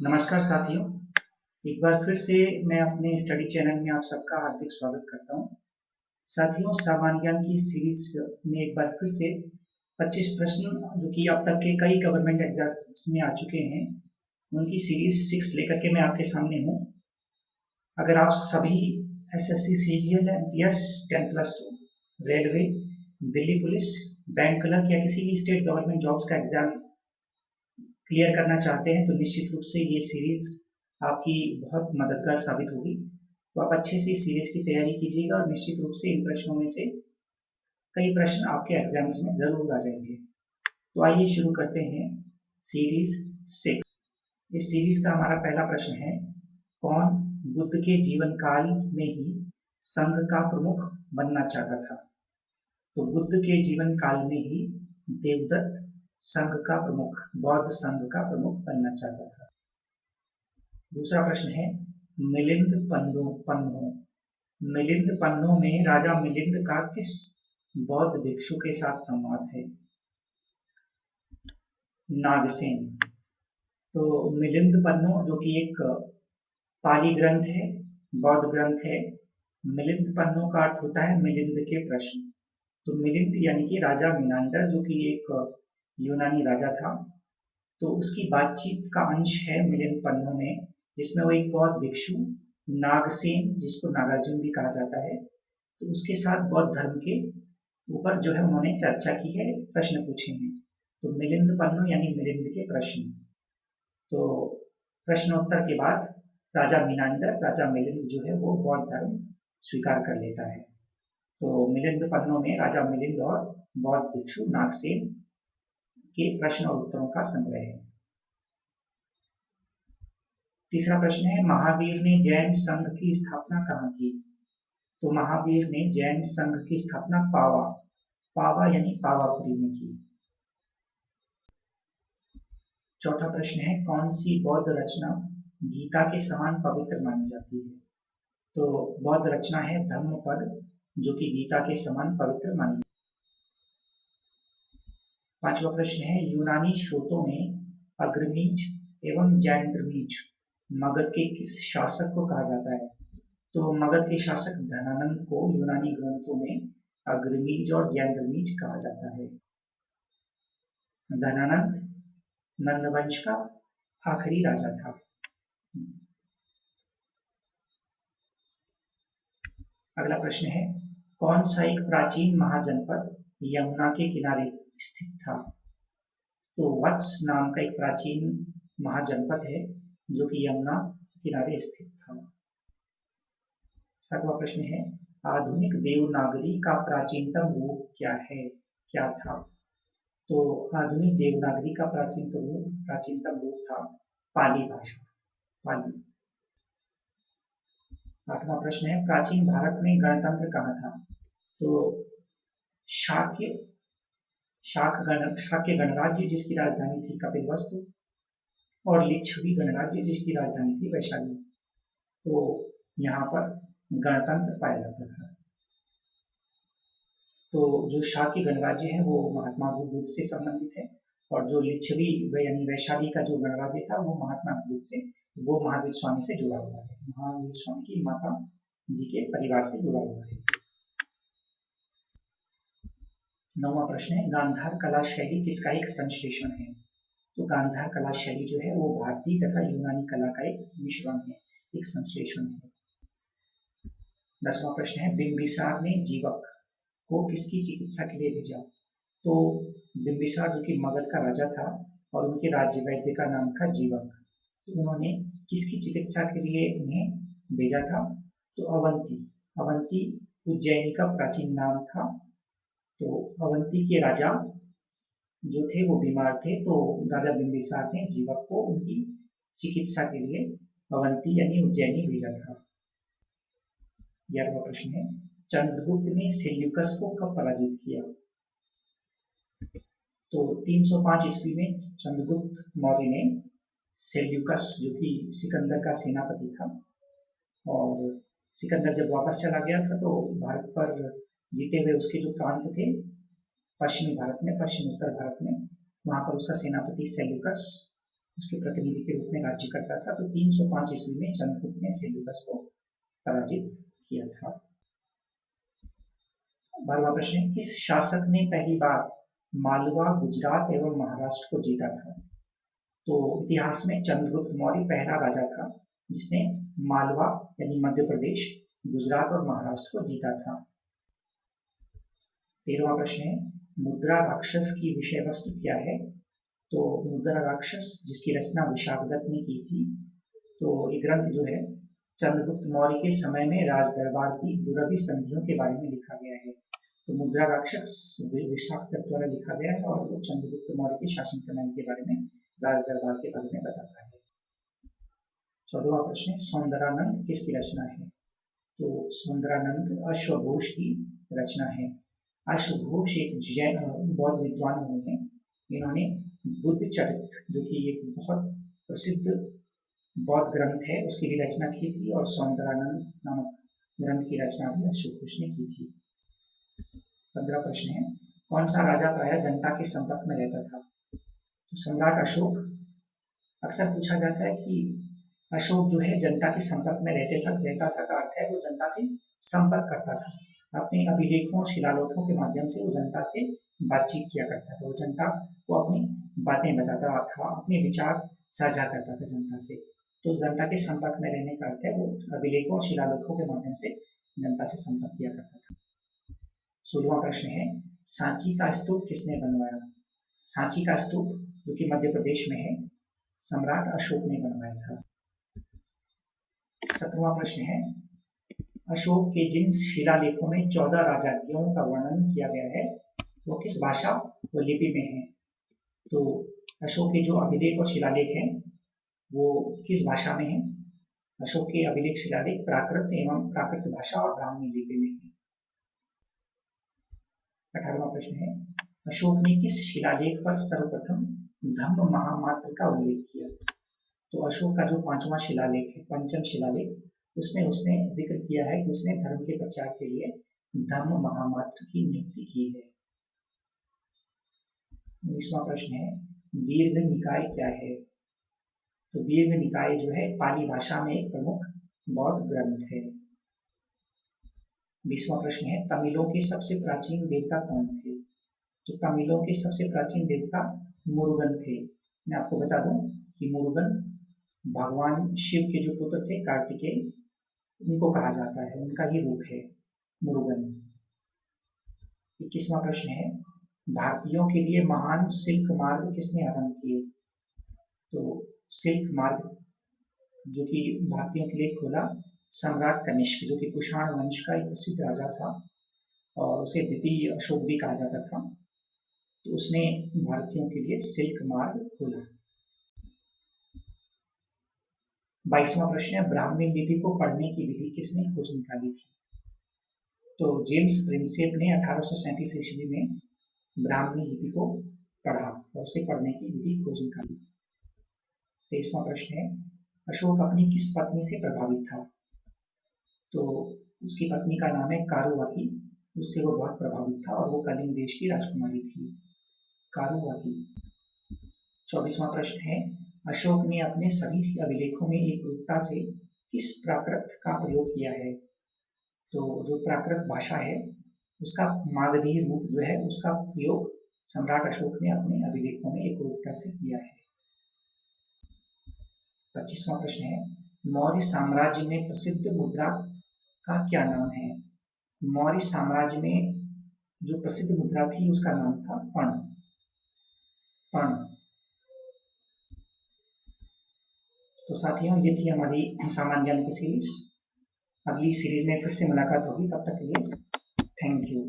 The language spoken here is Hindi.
नमस्कार साथियों, एक बार फिर से मैं अपने स्टडी चैनल में आप सबका हार्दिक स्वागत करता हूं। साथियों, सामान्य ज्ञान की सीरीज में एक बार फिर से 25 प्रश्न जो कि अब तक के कई गवर्नमेंट एग्जाम्स में आ चुके हैं, उनकी सीरीज 6 लेकर के मैं आपके सामने हूं। अगर आप सभी SSC CGL MTS 10+2 railway, Delhi police, bank clerk या किसी भी स्टेट गवर्नमेंट जॉब्स का एग्जाम क्लियर करना चाहते हैं तो निश्चित रूप से ये सीरीज आपकी बहुत मददगार साबित होगी। तो आप अच्छे से इस सीरीज की तैयारी कीजिएगा और निश्चित रूप से इन प्रश्नों में से कई प्रश्न आपके एग्जाम्स में जरूर आ जाएंगे। तो आइए शुरू करते हैं सीरीज 6। इस सीरीज का हमारा पहला प्रश्न है, कौन बुद्ध के जीवन काल में ही संघ का प्रमुख बनना चाहता था? तो बुद्ध के जीवन काल में ही देवदत्त संघ का प्रमुख, बौद्ध संघ का प्रमुख बनना चाहता था। दूसरा प्रश्न है, मिलिंद पन्नों में राजा मिलिंद का किस बौद्ध भिक्षु के साथ संवाद है? नागसेन। तो मिलिंद पन्नो जो कि एक पाली ग्रंथ है, बौद्ध ग्रंथ है। मिलिंद पन्नो का अर्थ होता है मिलिंद के प्रश्न। तो मिलिंद यानी कि राजा मिनांडर जो कि एक यूनानी राजा था, तो उसकी बातचीत का अंश है मिलिंद पन्नो में, जिसमें वो एक बौद्ध भिक्षु नागसेन, जिसको नागार्जुन भी कहा जाता है, तो उसके साथ बौद्ध धर्म के ऊपर जो है उन्होंने चर्चा की है, प्रश्न पूछे हैं। तो मिलिंद पन्नो यानी मिलिंद के प्रश्न। तो प्रश्नोत्तर के बाद राजा मिलिंद जो है वो बौद्ध धर्म स्वीकार कर लेता है। तो मिलिंद पन्नो में राजा मिलिंद और बौद्ध भिक्षु नागसेन के प्रश्न और उत्तरों का संग्रह है। तीसरा प्रश्न है, महावीर ने जैन संघ की स्थापना कहाँ की? तो महावीर ने जैन संघ की स्थापना पावा यानी पावापुरी में की। चौथा प्रश्न है, कौन सी बौद्ध रचना गीता के समान पवित्र मानी जाती है? तो बौद्ध रचना है धम्मपद, जो कि गीता के समान पवित्र मानी जाती है। पांचवा प्रश्न है, यूनानी स्रोतों में अग्रमीज एवं जैंद्रमीज मगध के किस शासक को कहा जाता है? तो मगध के शासक धनानंद को यूनानी ग्रंथों में अग्रमीज और जैंद्रमीज कहा जाता है। धनानंद नंदवंश का आखिरी राजा था। अगला प्रश्न है, कौन सा एक प्राचीन महाजनपद यमुना के किनारे स्थित था? तो वत्स नाम का एक प्राचीन महाजनपद है जो कि यमुना किनारे स्थित था। सातवां प्रश्न है, आधुनिक देवनागरी का प्राचीनतम रूप क्या था? तो आधुनिक देवनागरी का प्राचीनतम रूप था पाली भाषा, पाली। आठवां प्रश्न है, प्राचीन भारत में गणतंत्र कहाँ था? तो शाक्य गणराज्य जिसकी राजधानी थी कपिलवस्तु, और लिच्छवी गणराज्य जिसकी राजधानी थी वैशाली। तो यहाँ पर गणतंत्र पाया जाता था। तो जो शाक्य गणराज्य है वो महात्मा बुद्ध से संबंधित है, और जो लिच्छवी यानी वैशाली का जो गणराज्य था वो महात्मा बुद्ध से, वो महावीर स्वामी से जुड़ा हुआ है, महावीर स्वामी की माता जी के परिवार से जुड़ा हुआ है। नौवां प्रश्न है, गांधार कला शैली किसका एक संश्लेषण है? तो गांधार कला शैली जो है वो भारतीय तथा यूनानी कला का एक मिश्रण है, एक संश्लेषण है। 10वां प्रश्न है, बिंबिसार ने जीवक को किसकी चिकित्सा के लिए भेजा? तो बिंबिसार जो कि मगध का राजा था और उनके राज्य वैद्य का नाम था जीवक, तो उन्होंने किसकी चिकित्सा के लिए उन्हें भेजा था? तो अवंती उज्जैनी का प्राचीन नाम था। तो अवंती के राजा जो थे वो बीमार थे, तो राजा बिंबिसार ने जीवक को उनकी चिकित्सा के लिए अवंती यानी उज्जैनी भेजा था। 11वां प्रश्न है, चंद्रगुप्त ने सेल्यूकस को कब पराजित किया? तो 305 ईस्वी में चंद्रगुप्त मौर्य ने सेल्यूकस जो कि सिकंदर का सेनापति था, और सिकंदर जब वापस चला गया था तो भारत पर जीते हुए उसके जो प्रांत थे पश्चिमी उत्तर भारत में, वहां पर उसका सेनापति सेल्यूकस उसके प्रतिनिधि के रूप में राज्य करता था। तो 305 ईस्वी में चंद्रगुप्त ने सेल्यूकस को पराजित किया था। 12वां प्रश्न है, किस शासक ने पहली बार मालवा, गुजरात एवं महाराष्ट्र को जीता था? तो इतिहास में चंद्रगुप्त मौर्य पहला राजा था जिसने मालवा यानी मध्य प्रदेश, गुजरात और महाराष्ट्र को जीता था। 13वां प्रश्न है, मुद्रा राक्षस की विषय वस्तु क्या है? तो मुद्रा राक्षस जिसकी रचना विशाखदत्त ने की थी, तो ये ग्रंथ जो है चंद्रगुप्त मौर्य के समय में राज दरबार की दुर्लभ संधियों के बारे में लिखा गया है। तो मुद्रा राक्षस विशाखदत्त द्वारा लिखा गया है और वो चंद्रगुप्त मौर्य के शासन प्रणाली के बारे में, राज दरबार के बारे में बताता है। 14वां प्रश्न है, सौंदरानंद किसकी रचना है? तो सौंदरानंद अश्वघोष की रचना है। अश्वघोष एक जैन बौद्ध विद्वान हुए हैं। इन्होंने बुद्ध चरित जो कि एक बहुत प्रसिद्ध बौद्ध ग्रंथ है उसकी भी रचना की थी और सौंदरानंद नामक ग्रंथ की रचना भी अश्वघोष ने की थी। 15 प्रश्न है, कौन सा राजा प्रायः जनता के संपर्क में रहता था? तो सम्राट अशोक। अक्सर पूछा जाता है कि अशोक जो है जनता के संपर्क में रहता था का अर्थ है वो जनता से संपर्क करता था। अपने अभिलेखों, शिलालेखों के माध्यम से वो जनता से बातचीत किया करता था। वो जनता को अपनी बातें बताता था, अपने विचार साझा करता था जनता से। तो जनता के संपर्क में रहने का अर्थ है वो अभिलेखों, शिलालेखों के माध्यम से जनता से संपर्क किया करता था। 16वां प्रश्न है, सांची का स्तूप किसने बनवाया? सांची का स्तूप जो कि मध्य प्रदेश में है, सम्राट अशोक ने बनवाया था। 17वां प्रश्न है, अशोक के जिन शिलालेखों में 14 राजाओं का वर्णन किया गया है वो किस भाषा व लिपि में है? तो अशोक के जो अभिलेख और शिलालेख हैं वो किस भाषा में है? अशोक के अभिलेख शिलालेख प्राकृत एवं प्राकृत भाषा और ब्राह्मी लिपि में है। 18वां प्रश्न है, अशोक ने किस शिलालेख पर सर्वप्रथम धम्म महामात्र का उल्लेख किया? तो अशोक का जो 5वां शिलालेख है, पंचम शिलालेख, उसमें उसने जिक्र किया है कि उसने धर्म के प्रचार के लिए धम्म महामात्र की नियुक्ति की है। 19वां प्रश्न है, दीर्घ निकाय क्या है? तो दीर्घ निकाय जो है पाली भाषा में एक प्रमुख बौद्ध ग्रंथ है। 20वां प्रश्न है, तमिलों के सबसे प्राचीन देवता कौन थे? तो तमिलों के सबसे प्राचीन देवता मुरुगन थे। मैं आपको बता दूं कि मुरुगन भगवान शिव के जो पुत्र थे कार्तिकेय, उनको कहा जाता है, उनका ही रूप है मुरुगन। 21वां प्रश्न है, भारतीयों के लिए महान सिल्क मार्ग किसने आरंभ किए? तो सिल्क मार्ग जो कि भारतीयों के लिए खोला सम्राट कनिष्क, जो कि कुषाण वंश का एक प्रसिद्ध राजा था और उसे द्वितीय अशोक भी कहा जाता था। तो उसने भारतीयों के लिए सिल्क मार्ग खोला। 22वां प्रश्न है, ब्राह्मी लिपि को पढ़ने की विधि किसने खोज निकाली थी? तो जेम्स प्रिंसेप ने 1837 ईस्वी में ब्राह्मी लिपि को पढ़ा और उसे पढ़ने की विधि खोज निकाली। 23वां प्रश्न है, अशोक अपनी किस पत्नी से प्रभावित था? तो उसकी पत्नी का नाम है कारुवाकी, उससे वो बहुत प्रभावित था और वो कलिंग देश की राजकुमारी थी, कारुवाकी। 24वां प्रश्न है, अशोक ने अपने सभी अभिलेखों में एक रूपता से किस प्राकृत का प्रयोग किया है? तो जो प्राकृत भाषा है उसका मागधी रूप जो है उसका प्रयोग सम्राट अशोक ने अपने अभिलेखों में एक रूपता से किया है। 25वां प्रश्न है, मौर्य साम्राज्य में प्रसिद्ध मुद्रा का क्या नाम है? मौर्य साम्राज्य में जो प्रसिद्ध मुद्रा थी उसका नाम था पण। तो साथियों ये थी हमारी सामान्य ज्ञान की सीरीज। अगली सीरीज में फिर से मुलाकात होगी, तब तक के लिए थैंक यू।